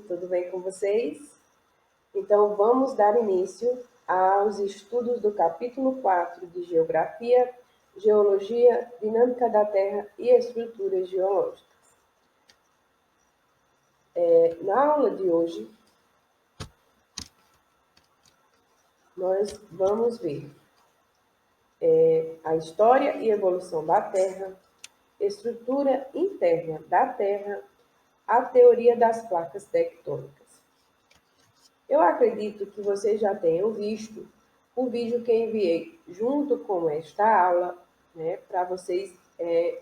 tudo bem com vocês? Então, vamos dar início aos estudos do capítulo 4 de Geografia, Geologia, Dinâmica da Terra e Estruturas Geológicas. Na aula de hoje, nós vamos ver a história e evolução da Terra, estrutura interna da Terra, a teoria das placas tectônicas. Eu acredito que vocês já tenham visto o vídeo que enviei junto com esta aula, né, para vocês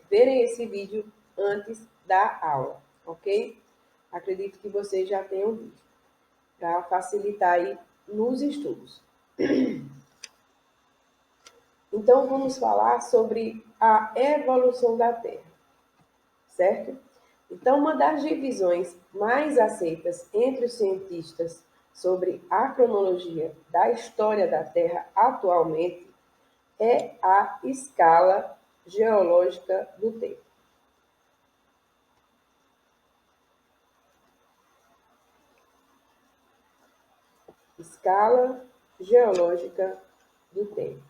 verem esse vídeo antes da aula, ok? Acredito que vocês já tenham visto, para facilitar aí nos estudos. Então, vamos falar sobre a evolução da Terra, certo? Então, uma das divisões mais aceitas entre os cientistas sobre a cronologia da história da Terra atualmente é a escala geológica do tempo. Escala geológica do tempo.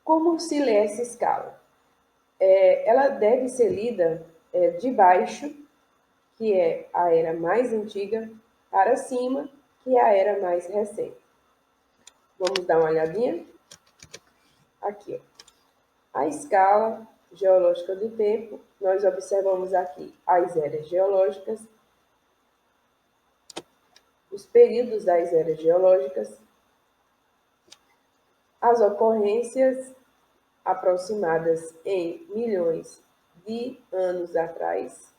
Como se lê essa escala? Ela deve ser lida de baixo, que é a era mais antiga, para cima, que é a era mais recente. Vamos dar uma olhadinha? Aqui, ó. A escala geológica do tempo, nós observamos aqui as eras geológicas, os períodos das eras geológicas, as ocorrências aproximadas em milhões de anos atrás,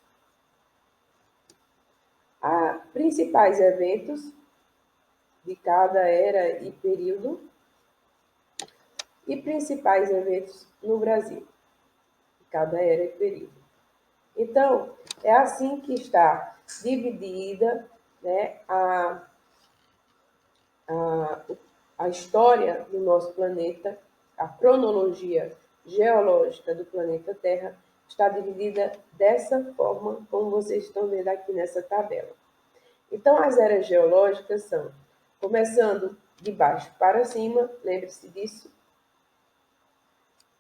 principais eventos de cada era e período e principais eventos no Brasil, de cada era e período. Então, é assim que está dividida, né, a história do nosso planeta, a cronologia geológica do planeta Terra está dividida dessa forma, como vocês estão vendo aqui nessa tabela. Então, as eras geológicas são, começando de baixo para cima, lembre-se disso,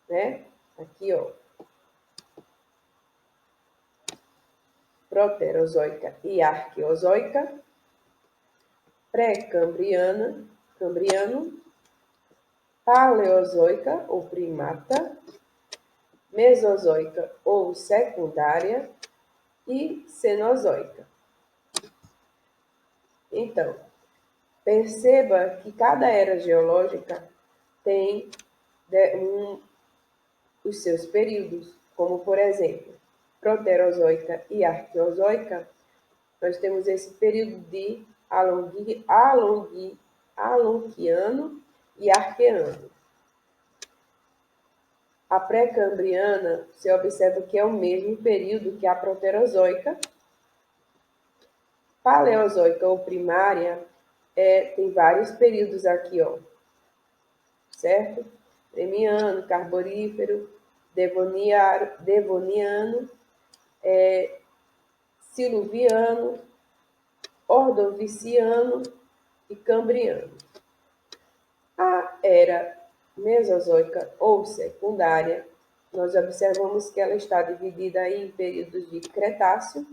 né? Aqui, ó. Proterozoica e Arqueozoica, pré-cambriana, cambriano, paleozoica ou primata, mesozoica ou secundária e cenozoica. Então, perceba que cada era geológica tem os seus períodos, como por exemplo, proterozoica e arqueozoica, nós temos esse período de alonquiano e arqueano. A pré-cambriana, você observa que é o mesmo período que a proterozoica. Paleozoica ou primária, tem vários períodos aqui, ó, certo? Premiano, carbonífero, devoniano, siluviano, ordoviciano e cambriano. A era mesozoica ou secundária, nós observamos que ela está dividida em períodos de Cretáceo,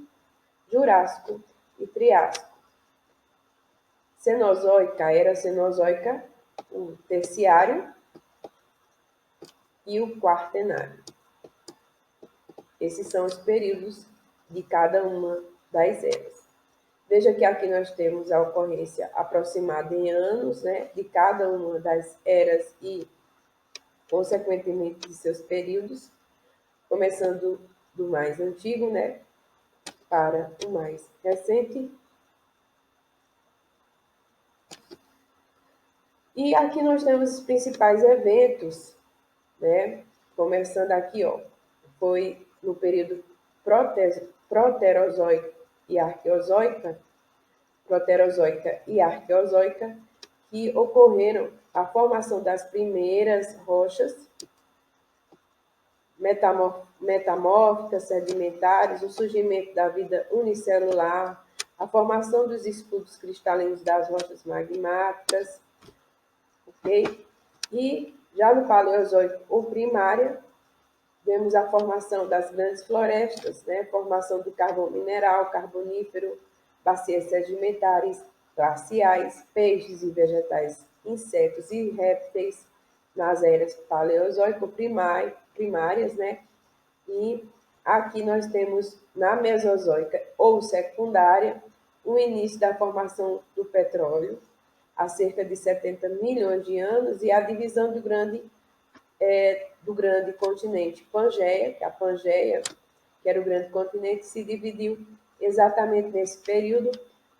Jurássico e Triássico. Cenozoica, a era cenozoica, o terciário e o quaternário. Esses são os períodos de cada uma das eras. Veja que aqui nós temos a ocorrência aproximada em anos, né, de cada uma das eras e, consequentemente, de seus períodos, começando do mais antigo, né, para o mais recente. E aqui nós temos os principais eventos, né, começando aqui, ó, foi no período proterozoico e arqueozoica, que ocorreram a formação das primeiras rochas metamórficas, sedimentares, o surgimento da vida unicelular, a formação dos escudos cristalinos das rochas magmáticas, ok? E já no Paleozoico ou Primária, vemos a formação das grandes florestas, né? Formação do carvão mineral, carbonífero, bacias sedimentares, glaciais, peixes e vegetais, insetos e répteis nas eras paleozoico-primárias, né? E aqui nós temos na Mesozoica ou secundária o início da formação do petróleo, há cerca de 70 milhões de anos, e a divisão do grande continente Pangeia, que a Pangeia, que era o grande continente, se dividiu exatamente nesse período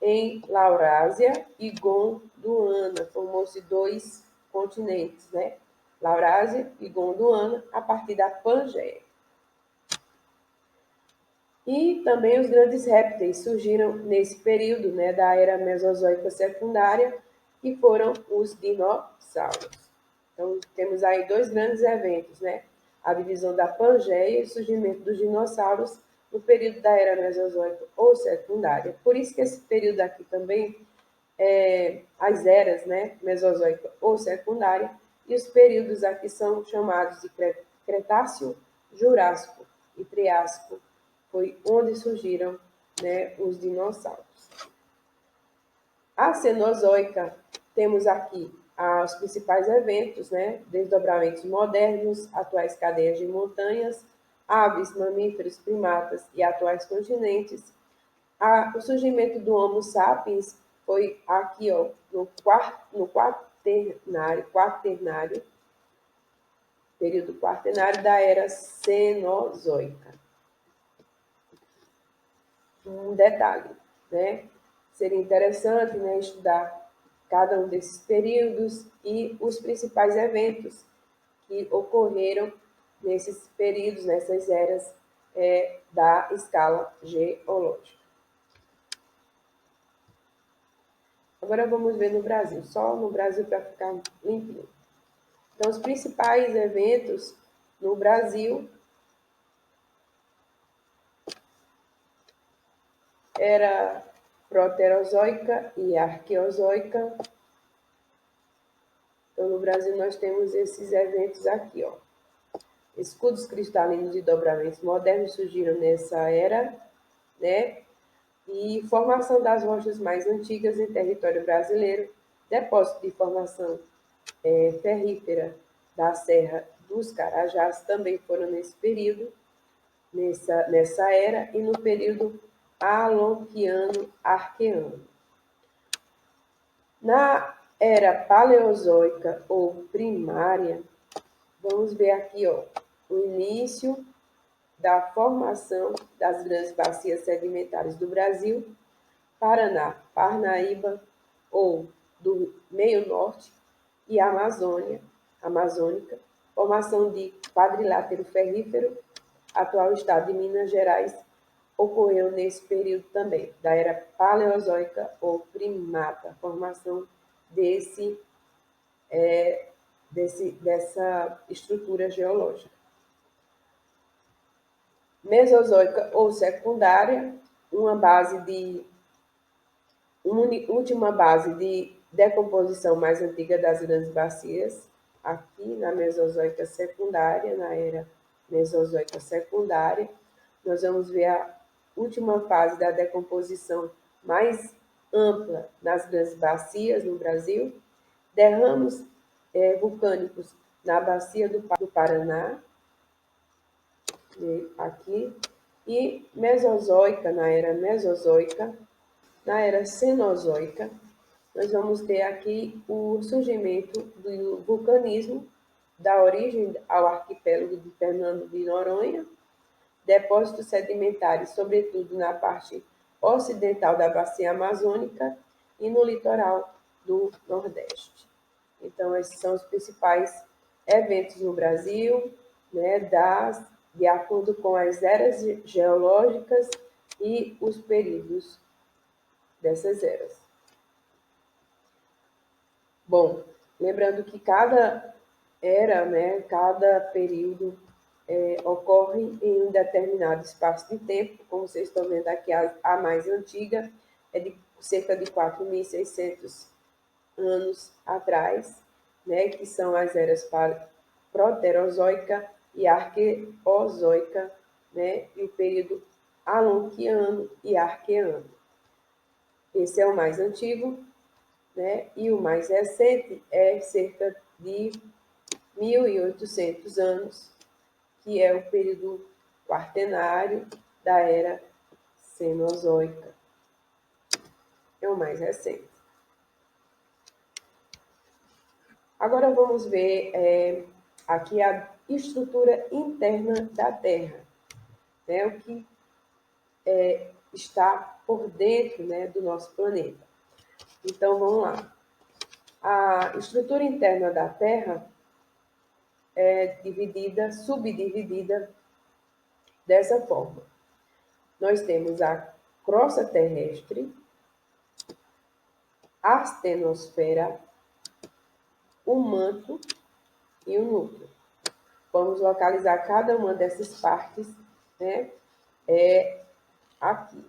em Laurásia e Gondwana. Formou-se dois continentes, né? Laurásia e Gondwana, a partir da Pangeia. E também os grandes répteis surgiram nesse período, né, da era mesozoica secundária, que foram os dinossauros. Então, temos aí dois grandes eventos, né? A divisão da Pangeia e o surgimento dos dinossauros no período da era mesozoica ou secundária. Por isso que esse período aqui também as eras, né, mesozoica ou secundária, e os períodos aqui são chamados de Cretáceo, Jurássico e Triássico, foi onde surgiram, né, os dinossauros. A Cenozoica, temos aqui os principais eventos, né, desdobramentos modernos, atuais cadeias de montanhas, aves, mamíferos, primatas e atuais continentes. O surgimento do Homo sapiens foi aqui, ó, no período quaternário da era Cenozoica. Um detalhe, né? Seria interessante, né, estudar cada um desses períodos e os principais eventos que ocorreram nesses períodos, nessas eras da escala geológica. Agora vamos ver no Brasil, só no Brasil para ficar limpinho. Então, os principais eventos no Brasil era Proterozoica e Arqueozoica. Então, no Brasil, nós temos esses eventos aqui, ó. Escudos cristalinos e dobramentos modernos surgiram nessa era, né? E formação das rochas mais antigas em território brasileiro, depósito de formação ferrífera da Serra dos Carajás também foram nesse período, nessa era, e no período Alonquiano-Arqueano. Na era Paleozoica ou Primária, vamos ver aqui, ó, o início da formação das grandes bacias sedimentares do Brasil, Paraná, Parnaíba ou do meio norte e Amazônica, formação de quadrilátero ferrífero, atual estado de Minas Gerais, ocorreu nesse período também, da era Paleozoica ou Primata, formação dessa estrutura geológica. Mesozoica ou secundária, última base de decomposição mais antiga das grandes bacias, aqui na Mesozoica secundária, na era Mesozoica secundária, nós vamos ver a última fase da decomposição mais ampla nas grandes bacias no Brasil, derrames vulcânicos na bacia do Paraná, aqui, e Mesozoica, na era Mesozoica, na era Cenozoica, nós vamos ter aqui o surgimento do vulcanismo, da origem ao arquipélago de Fernando de Noronha, depósitos sedimentares, sobretudo na parte ocidental da bacia amazônica e no litoral do Nordeste. Então, esses são os principais eventos no Brasil, né, de acordo com as eras geológicas e os períodos dessas eras. Bom, lembrando que cada era, né, cada período ocorre em um determinado espaço de tempo, como vocês estão vendo aqui, a mais antiga é de cerca de 4.600 anos atrás, né, que são as eras proterozoica e arqueozoica, né, e o período alonquiano e arqueano. Esse é o mais antigo, né, e o mais recente é cerca de 1.800 anos, que é o período quaternário da era cenozoica. É o mais recente. Agora vamos ver aqui a estrutura interna da Terra, né? O que está por dentro, né, do nosso planeta. Então vamos lá. A estrutura interna da Terra é subdividida dessa forma. Nós temos a crosta terrestre, a astenosfera, o manto e o núcleo. Vamos localizar cada uma dessas partes, né? Aqui,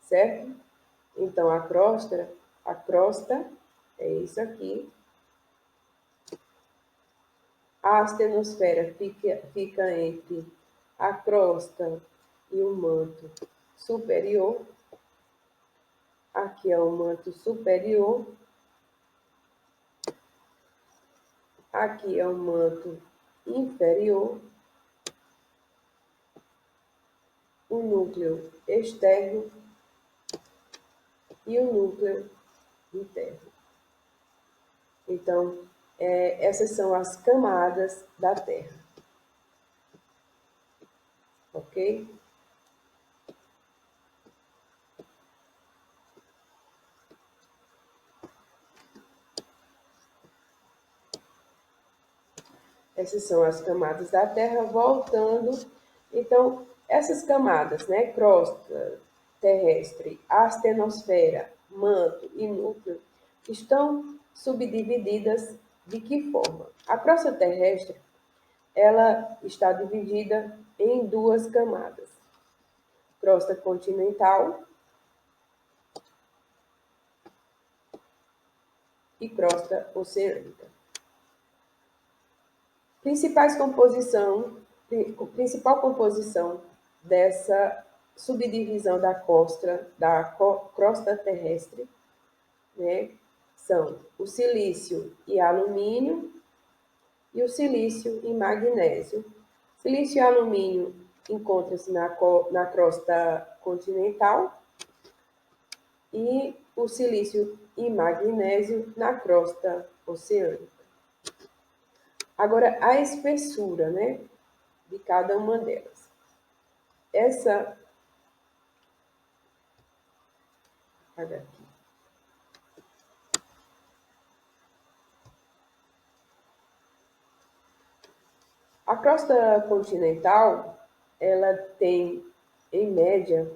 certo? Então, a crosta é isso aqui. A astenosfera fica entre a crosta e o manto superior. Aqui é o manto superior. Aqui é o manto inferior. O núcleo externo e o núcleo interno. Então, essas são as camadas da Terra. Ok? Essas são as camadas da Terra, voltando. Então, essas camadas, né, crosta terrestre, astenosfera, manto e núcleo, estão subdivididas de que forma? A crosta terrestre, ela está dividida em duas camadas. Crosta continental e crosta oceânica. Principal composição dessa subdivisão da crosta terrestre, né, são o silício e alumínio e o silício e magnésio. Silício e alumínio encontram-se na crosta continental e o silício e magnésio na crosta oceânica. Agora, a espessura, né, de cada uma delas. Olha aqui. A crosta continental, ela tem, em média,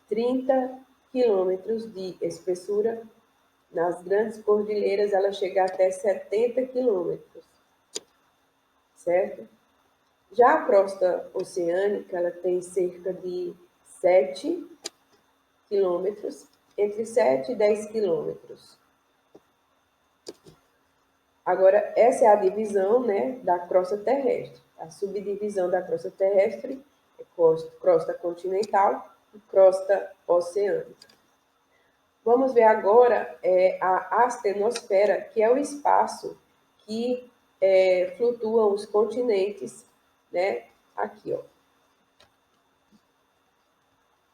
30 quilômetros de espessura. Nas grandes cordilheiras, ela chega até 70 quilômetros, certo? Já a crosta oceânica, ela tem cerca de 7 quilômetros, entre 7 e 10 quilômetros. Agora, essa é a divisão, né, da crosta terrestre. A subdivisão da crosta terrestre é crosta continental e crosta oceânica. Vamos ver agora a astenosfera, que é o espaço que flutuam os continentes, né? Aqui, ó.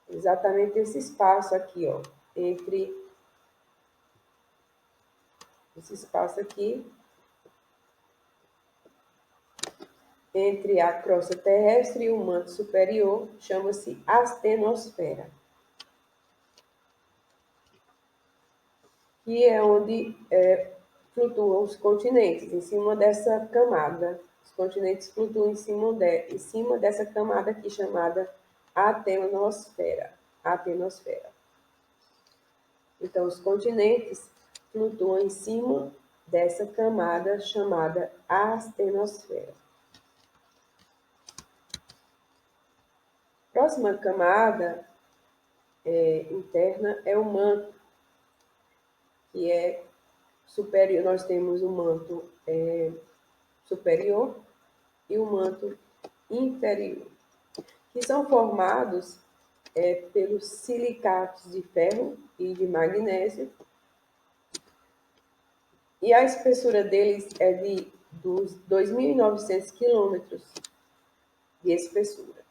Exatamente esse espaço aqui, ó. Esse espaço aqui, entre a crosta terrestre e o manto superior, chama-se astenosfera. Que é onde flutuam os continentes, em cima dessa camada. Os continentes flutuam em cima dessa camada aqui, chamada atenosfera. Então, os continentes flutuam em cima dessa camada chamada astenosfera. Próxima camada interna é o manto, que é superior. Nós temos o manto superior e o manto inferior, que são formados pelos silicatos de ferro e de magnésio, e a espessura deles é de 2.900 quilômetros de espessura,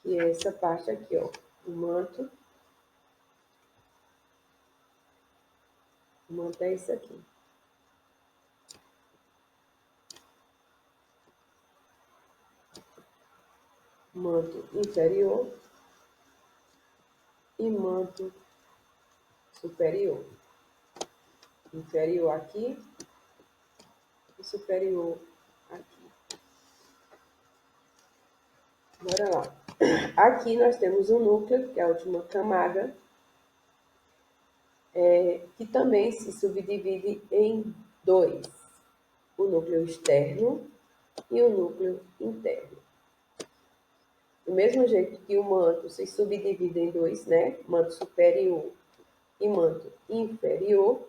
que é essa parte aqui, ó, o manto. O manto é isso aqui. Manto inferior e manto superior. Inferior aqui e superior aqui. Bora lá. Aqui nós temos o núcleo, que é a última camada, que também se subdivide em dois: o núcleo externo e o núcleo interno. Do mesmo jeito que o manto se subdivide em dois, né? Manto superior e manto inferior,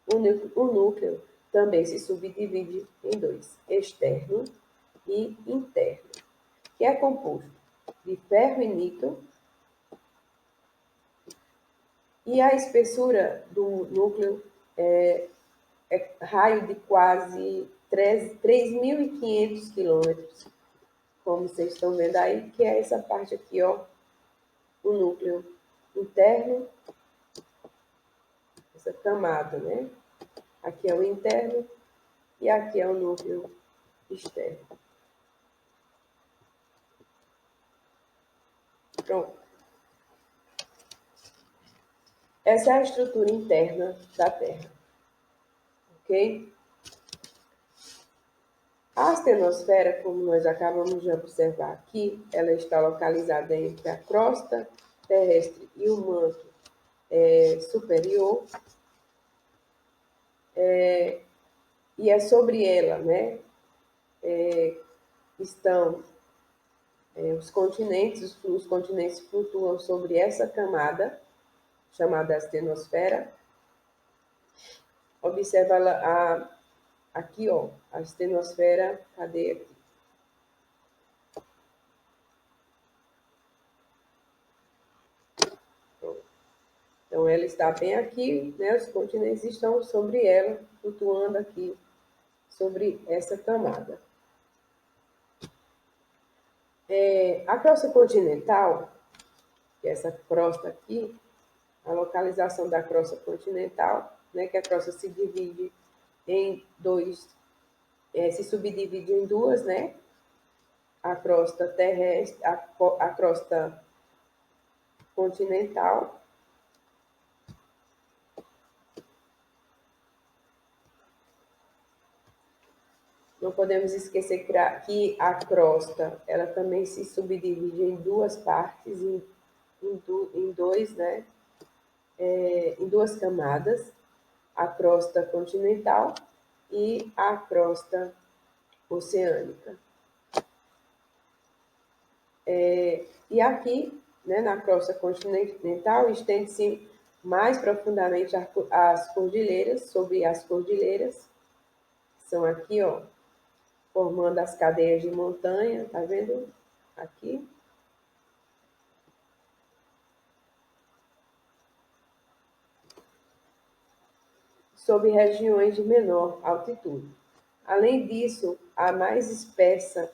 o núcleo também se subdivide em dois: externo e interno, que é composto de ferro e níquel, e a espessura do núcleo é raio de quase 3.500 quilômetros, como vocês estão vendo aí, que é essa parte aqui, ó, o núcleo interno, essa camada, né? Aqui é o interno e aqui é o núcleo externo. Pronto. Essa é a estrutura interna da Terra, ok? A astenosfera, como nós acabamos de observar aqui, ela está localizada entre a crosta terrestre e o manto superior, e é sobre ela, né, estão os continentes flutuam sobre essa camada, chamada astenosfera. Observa aqui, ó, a astenosfera, cadê aqui? Então, ela está bem aqui, né? Os continentes estão sobre ela, flutuando aqui sobre essa camada. A crosta continental, que é essa crosta aqui, a localização da crosta continental, né? Que a crosta se divide em dois, se subdivide em duas, né? A crosta terrestre, a crosta continental. Não podemos esquecer que a crosta, ela também se subdivide em duas partes, em dois, né? Em duas camadas, a crosta continental e a crosta oceânica. E aqui, né, na crosta continental, estende-se mais profundamente as cordilheiras, sobre as cordilheiras, são aqui, ó, formando as cadeias de montanha, tá vendo? Aqui. Sob regiões de menor altitude. Além disso, a mais espessa,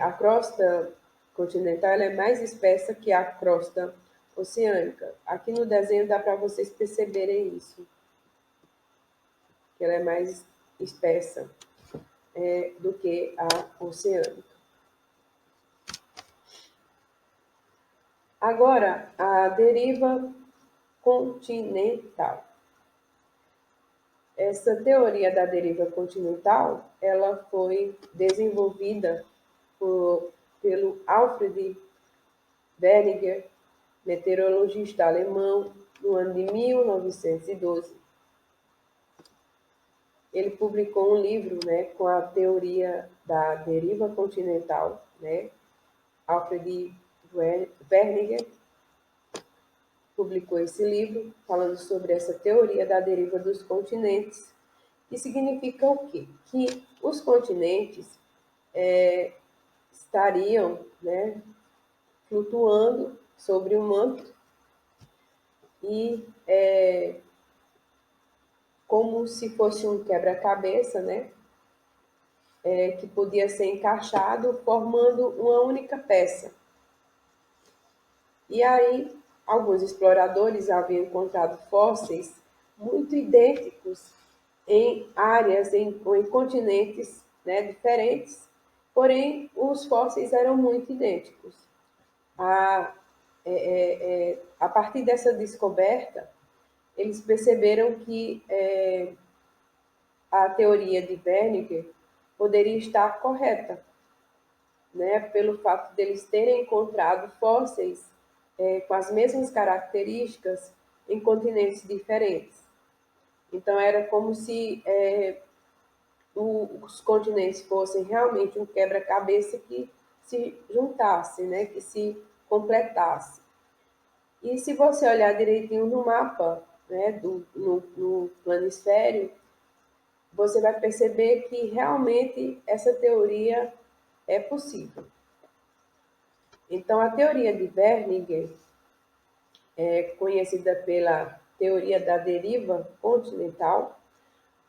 a crosta continental é mais espessa que a crosta oceânica. Aqui no desenho dá para vocês perceberem isso, que ela é mais espessa do que a oceânica. Agora, a deriva continental. Essa teoria da deriva continental, ela foi desenvolvida pelo Alfred Wegener, meteorologista alemão, no ano de 1912. ele publicou um livro, né, com a teoria da deriva continental, né? Alfred Werninger publicou esse livro falando sobre essa teoria da deriva dos continentes, que significa o quê? Que os continentes estariam, né, flutuando sobre o manto e como se fosse um quebra-cabeça, né, que podia ser encaixado formando uma única peça. E aí, alguns exploradores haviam encontrado fósseis muito idênticos em áreas, em continentes, né, diferentes, porém os fósseis eram muito idênticos. A partir dessa descoberta, eles perceberam que a teoria de Wernicke poderia estar correta, né, pelo fato deles terem encontrado fósseis com as mesmas características em continentes diferentes. Então, era como se os continentes fossem realmente um quebra-cabeça que se juntasse, né, que se completasse. E se você olhar direitinho no mapa, né, no planisfério, você vai perceber que realmente essa teoria é possível. Então, a teoria de Wernicke, conhecida pela teoria da deriva continental,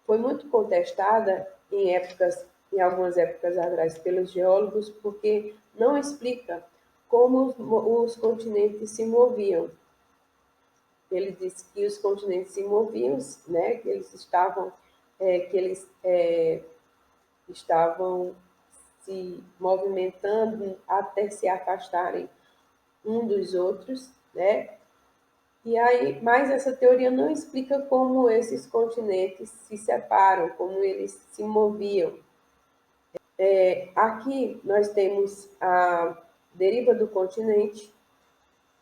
foi muito contestada em algumas épocas atrás pelos geólogos, porque não explica como os continentes se moviam. Ele disse que os continentes se moviam, né, que eles estavam se movimentando até se afastarem um dos outros, né? E aí, mas essa teoria não explica como esses continentes se separam, como eles se moviam. Aqui nós temos a deriva do continente,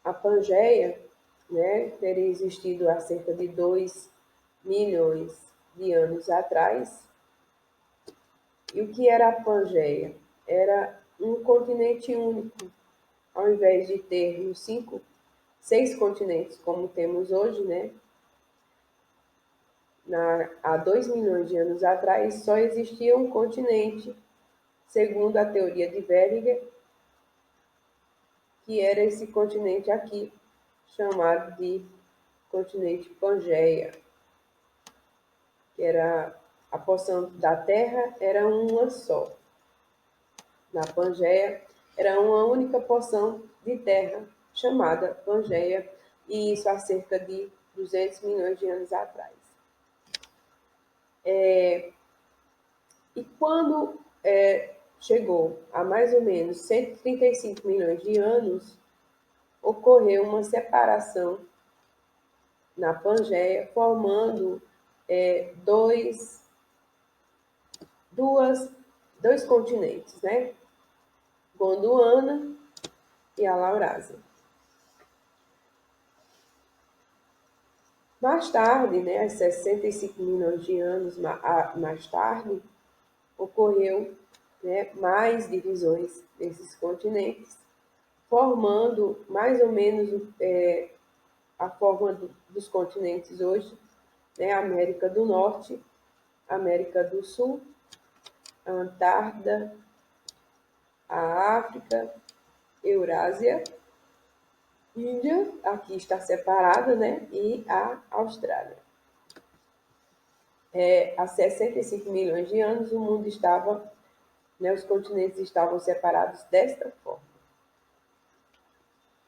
a Pangeia, né, teria existido há cerca de 2 milhões de anos atrás. E o que era a Pangeia? Era um continente único, ao invés de termos 6 continentes como temos hoje, né? Há 2 milhões de anos atrás só existia um continente, segundo a teoria de Wernicke, que era esse continente aqui, chamado de continente Pangeia, que era a porção da Terra era uma só. Na Pangeia era uma única porção de terra chamada Pangeia, e isso há cerca de 200 milhões de anos atrás. E quando chegou a mais ou menos 135 milhões de anos, ocorreu uma separação na Pangeia, formando dois continentes, né? Gondwana e a Laurásia. Mais tarde, né, 65 milhões de anos mais tarde, ocorreu, né, mais divisões desses continentes, formando mais ou menos a forma dos continentes hoje, né, América do Norte, América do Sul, a Antártida, a África, Eurásia, Índia, aqui está separada, né, e a Austrália. Há 65 milhões de anos, o mundo estava, né, os continentes estavam separados desta forma.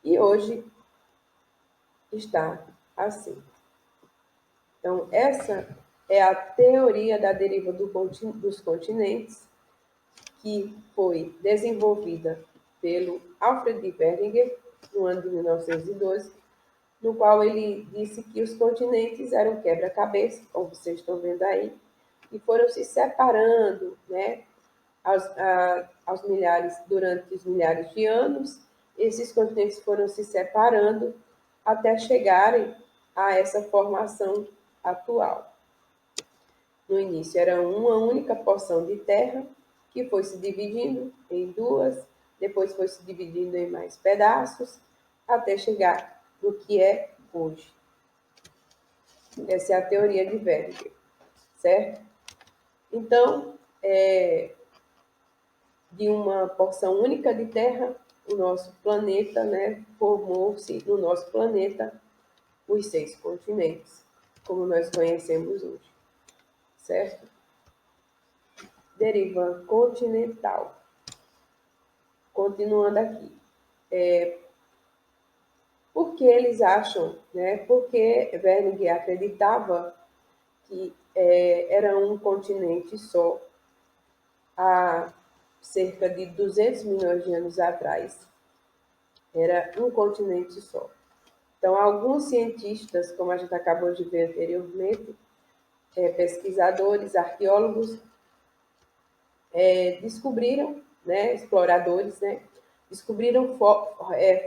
E hoje está assim. Então, essa é a teoria da deriva dos continentes, que foi desenvolvida pelo Alfred Wernicke no ano de 1912, no qual ele disse que os continentes eram quebra-cabeça, como vocês estão vendo aí, e foram se separando, né, durante os milhares de anos. Esses continentes foram se separando até chegarem a essa formação atual. No início era uma única porção de terra que foi se dividindo em duas, depois foi se dividindo em mais pedaços, até chegar no que é hoje. Essa é a teoria de Wernicke, certo? Então, de uma porção única de terra, o nosso planeta, né, formou-se no nosso planeta os 6 continentes, como nós conhecemos hoje, certo? Deriva continental. Continuando aqui. Por que eles acham, né? Porque Wernicke acreditava que era um continente só há cerca de 200 milhões de anos atrás. Era um continente só. Então, alguns cientistas, como a gente acabou de ver anteriormente, pesquisadores, arqueólogos, descobriram, né, exploradores, né, descobriram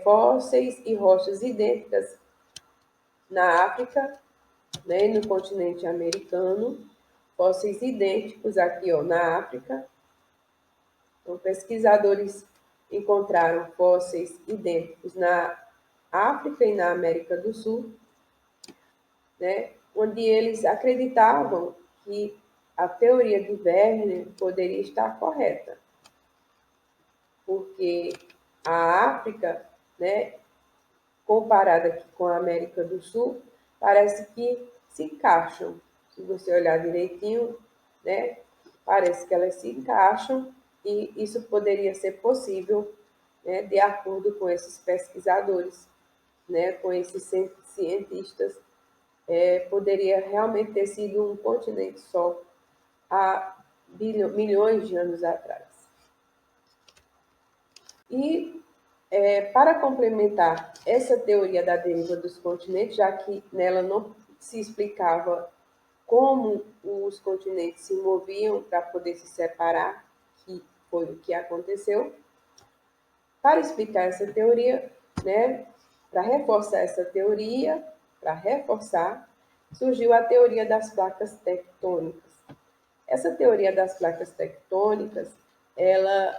fósseis e rochas idênticas na África, né, no continente americano, fósseis idênticos aqui, ó, na África. Então, pesquisadores encontraram fósseis idênticos na África e na América do Sul, né, onde eles acreditavam que a teoria de Wernicke poderia estar correta, porque a África, né, comparada aqui com a América do Sul, parece que se encaixam. Se você olhar direitinho, né, parece que elas se encaixam e isso poderia ser possível, né, de acordo com esses pesquisadores, né, com esses cientistas, poderia realmente ter sido um continente só há milhões de anos atrás. E para complementar essa teoria da deriva dos continentes, já que nela não se explicava como os continentes se moviam para poder se separar, que foi o que aconteceu, para explicar essa teoria, né, para reforçar essa teoria, surgiu a teoria das placas tectônicas. Essa teoria das placas tectônicas,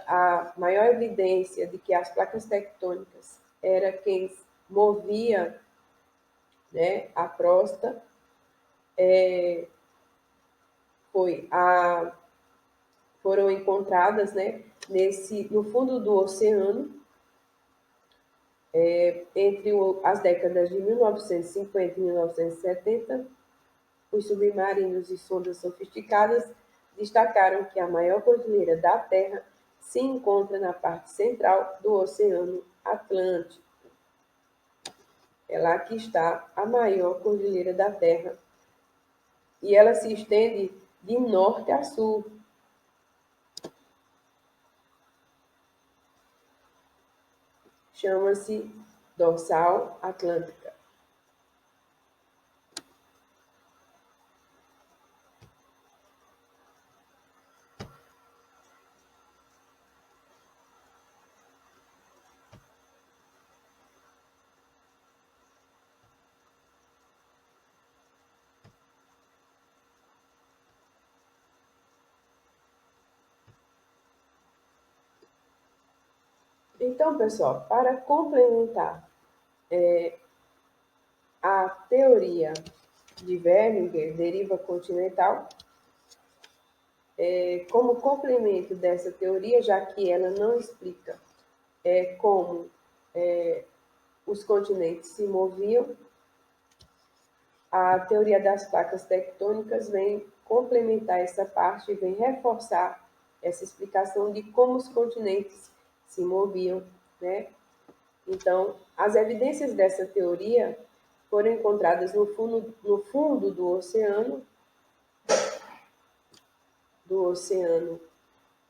a maior evidência de que as placas tectônicas era quem movia, né, a crosta, foram encontradas, né, no fundo do oceano, entre as décadas de 1950 e 1970, os submarinos e sondas sofisticadas destacaram que a maior cordilheira da Terra se encontra na parte central do Oceano Atlântico. É lá que está a maior cordilheira da Terra. E ela se estende de norte a sul. Chama-se Dorsal Atlântica. Então, pessoal, para complementar a teoria de Wernicke, deriva continental, como complemento dessa teoria, já que ela não explica como os continentes se moviam, a teoria das placas tectônicas vem complementar essa parte e vem reforçar essa explicação de como os continentes se moviam, né? Então, as evidências dessa teoria foram encontradas no fundo do Oceano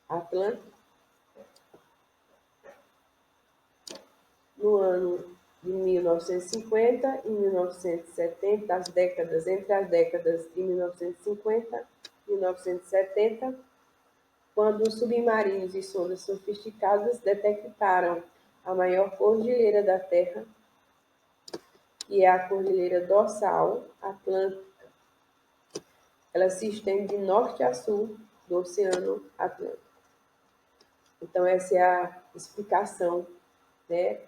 Atlântico, no ano de 1950 e 1970, entre as décadas de 1950 e 1970, quando os submarinos e sondas sofisticadas detectaram a maior cordilheira da Terra, que é a Cordilheira Dorsal Atlântica. ela se estende de norte a sul do Oceano Atlântico. Então, essa é a explicação, né,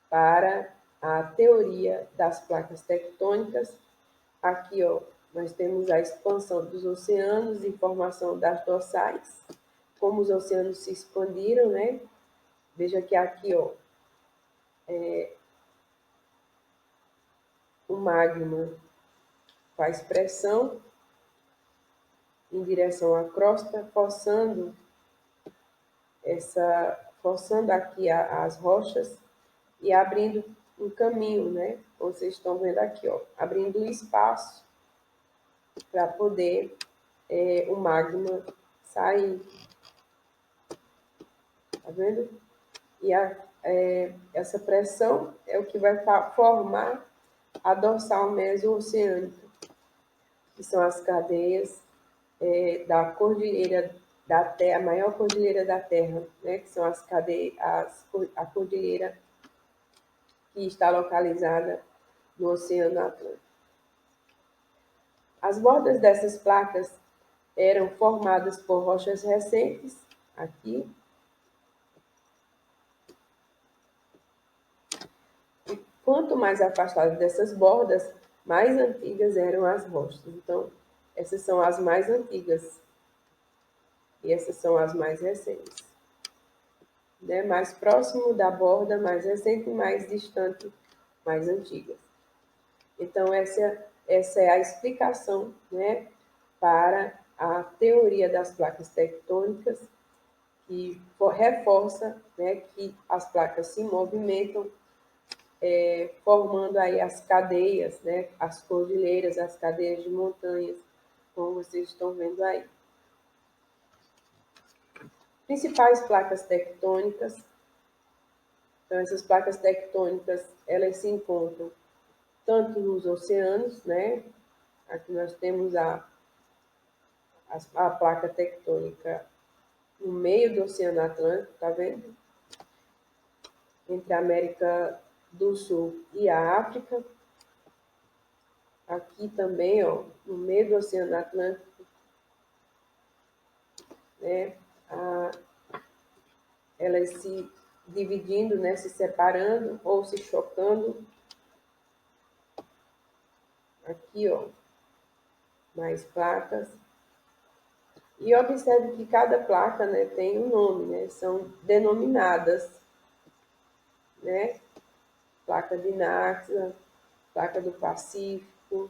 para a teoria das placas tectônicas. Aqui, ó, nós temos a expansão dos oceanos e formação das dorsais, como os oceanos se expandiram, né? Veja que aqui, ó, o magma faz pressão em direção à crosta, forçando aqui as rochas e abrindo um caminho, né? Vocês estão vendo aqui, ó, abrindo um espaço para poder o magma sair. Tá vendo? E essa pressão é o que vai formar a dorsal meso-oceânica, que são as cadeias da cordilheira da Terra, a maior cordilheira da Terra, né? Que são a cordilheira que está localizada no Oceano Atlântico. As bordas dessas placas eram formadas por rochas recentes, aqui, e quanto mais afastado dessas bordas, mais antigas eram as rochas. Então, essas são as mais antigas e essas são as mais recentes. Né? Mais próximo da borda, mais recente, mais distante, mais antigas. Então, essa é a explicação, né, para a teoria das placas tectônicas, que reforça, né, que as placas se movimentam, formando aí as cadeias, né, as cordilheiras, as cadeias de montanhas, como vocês estão vendo aí. Principais placas tectônicas. Então, essas placas tectônicas, elas se encontram tanto nos oceanos, né? Aqui nós temos a placa tectônica no meio do Oceano Atlântico, tá vendo? Entre a América do Sul e a África. Aqui também, ó, no meio do Oceano Atlântico, né? Elas se dividindo, né? Se separando ou se chocando. Aqui, ó, mais placas. E observe que cada placa, né, tem um nome, né? São denominadas, né? Placa de Nazca, placa do Pacífico,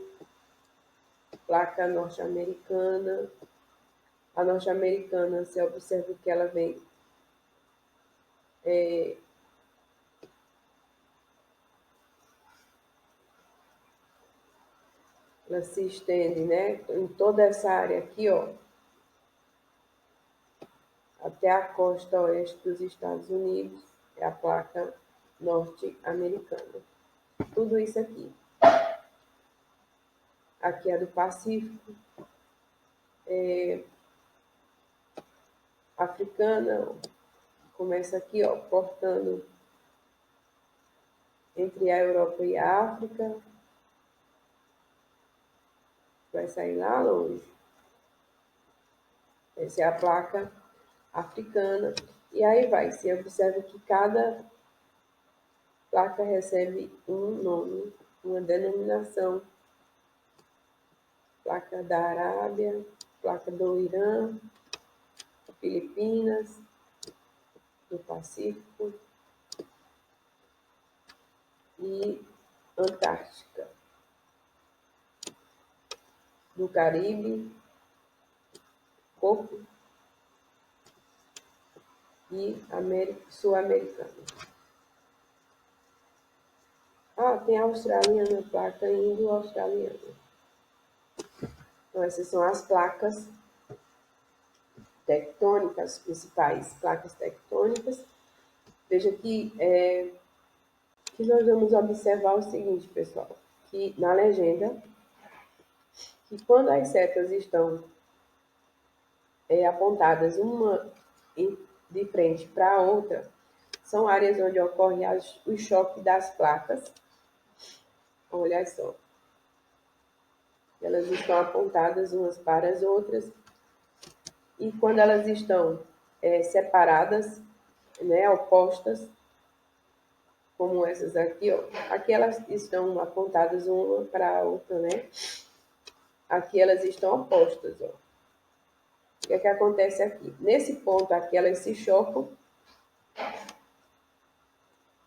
placa norte-americana. A norte-americana, você observa que ela vem ela se estende, né, em toda essa área aqui, ó, até a costa oeste dos Estados Unidos, é a placa norte-americana. Tudo isso aqui. Aqui é do Pacífico, africana, começa aqui, ó, cortando entre a Europa e a África, vai sair lá longe. Essa é a placa africana. E aí vai, você observa que cada placa recebe um nome, uma denominação. Placa da Arábia, placa do Irã, Filipinas, do Pacífico e Antártica, do Caribe, Coco e Sul-Americana. Ah, tem a australiana, placa indo-australiana. Então, essas são as placas tectônicas, principais placas tectônicas. Veja que nós vamos observar o seguinte, pessoal, que na legenda, que quando as setas estão apontadas uma de frente para a outra, são áreas onde ocorre o choque das placas. Olha só. Elas estão apontadas umas para as outras. E quando elas estão separadas, né, opostas, como essas aqui, ó, aqui elas estão apontadas uma para a outra, né? Aqui elas estão opostas, ó. O que é que acontece aqui? Nesse ponto aqui elas se chocam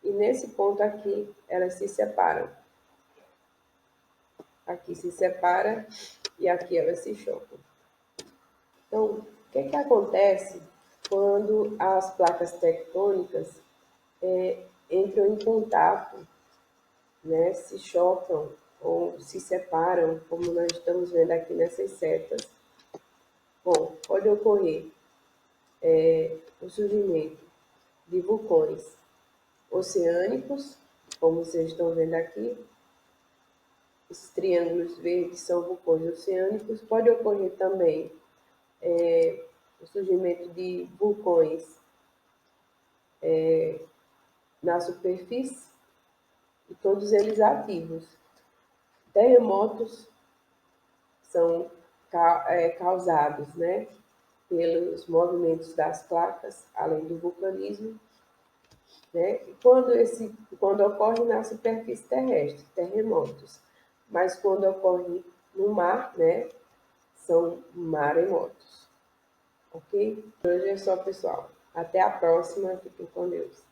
e nesse ponto aqui elas se separam. Aqui se separa e aqui elas se chocam. Então, o que é que acontece quando as placas tectônicas entram em contato, né, se chocam ou se separam, como nós estamos vendo aqui nessas setas? Bom, pode ocorrer o surgimento de vulcões oceânicos, como vocês estão vendo aqui. Esses triângulos verdes são vulcões oceânicos. Pode ocorrer também o surgimento de vulcões na superfície, e todos eles ativos. Terremotos são causados, né, pelos movimentos das placas, além do vulcanismo, né? E quando ocorre na superfície terrestre, terremotos, mas quando ocorre no mar, né, são maremotos. Ok? Por hoje é só, pessoal. Até a próxima. Fiquem com Deus.